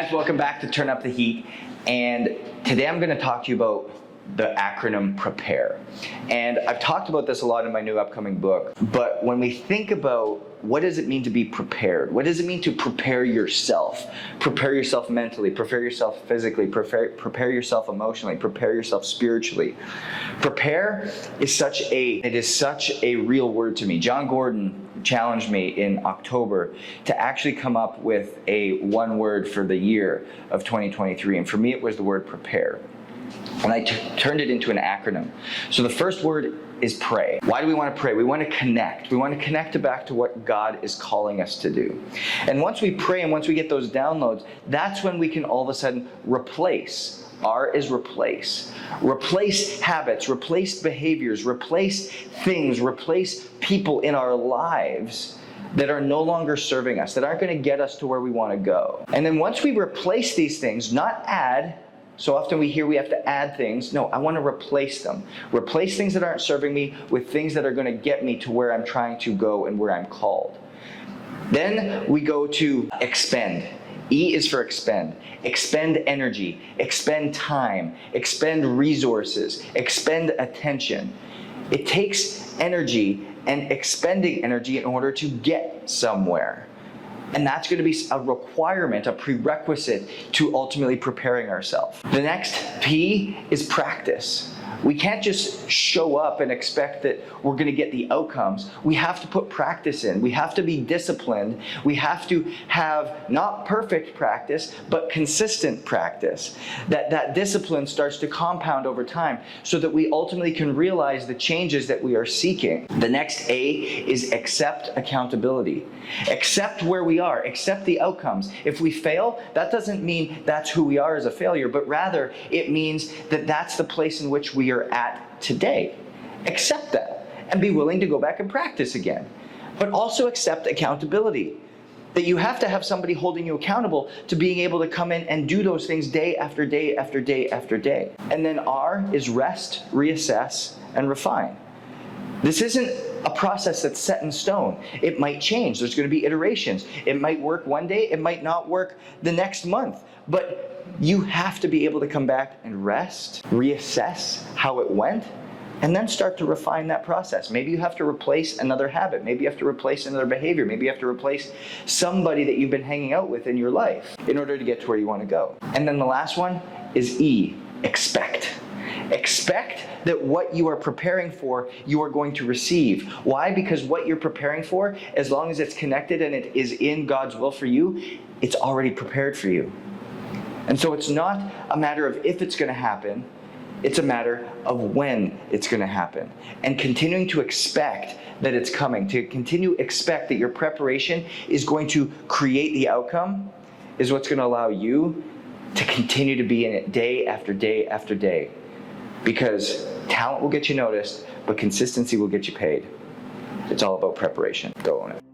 guys, welcome back to Turn Up the Heat. And today I'm going to talk to you about the acronym PREPARE. And I've talked about this a lot in my new upcoming book, but when we think about what does it mean to be prepared? What does it mean to prepare yourself? Prepare yourself mentally, prepare yourself physically, prepare yourself emotionally, prepare yourself spiritually. Prepare is such a real word to me. John Gordon challenged me in October to actually come up with a one word for the year of 2023. And for me, it was the word prepare. And I turned it into an acronym. So the first word is pray. Why do we want to pray? We want to connect. We want to connect it back to what God is calling us to do. And once we pray and once we get those downloads, that's when we can all of a sudden replace. R is replace. Replace habits, replace behaviors, replace things, replace people in our lives that are no longer serving us, that aren't going to get us to where we want to go. And then once we replace these things, not add. So often we hear we have to add things. No, I want to replace them. Replace things that aren't serving me with things that are going to get me to where I'm trying to go and where I'm called. Then we go to expend. E is for expend. Expend energy, expend time, expend resources, expend attention. It takes energy and expending energy in order to get somewhere. And that's going to be a requirement, a prerequisite to ultimately preparing ourselves. The next P is practice. We can't just show up and expect that we're going to get the outcomes. We have to put practice in. We have to be disciplined. We have to have not perfect practice, but consistent practice. That discipline starts to compound over time so that we ultimately can realize the changes that we are seeking. The next A is accept accountability. Accept where we are. Accept the outcomes. If we fail, that doesn't mean that's who we are as a failure, but rather it means that that's the place in which we are at today. Accept that and be willing to go back and practice again. But also accept accountability. That you have to have somebody holding you accountable to being able to come in and do those things day after day after day after day. And then R is rest, reassess, and refine. This isn't a process that's set in stone. It might change. There's going to be iterations. It might work one day. It might not work the next month. But you have to be able to come back and rest, reassess how it went, and then start to refine that process. Maybe you have to replace another habit. Maybe you have to replace another behavior. Maybe you have to replace somebody that you've been hanging out with in your life in order to get to where you want to go. And then the last one is E, expect. Expect that what you are preparing for, you are going to receive. Why? Because what you're preparing for, as long as it's connected and it is in God's will for you, it's already prepared for you. And so it's not a matter of if it's going to happen, it's a matter of when it's going to happen. And continuing to expect that it's coming, to continue to expect that your preparation is going to create the outcome, is what's going to allow you to continue to be in it day after day after day. Because talent will get you noticed, but consistency will get you paid. It's all about preparation. Go own it.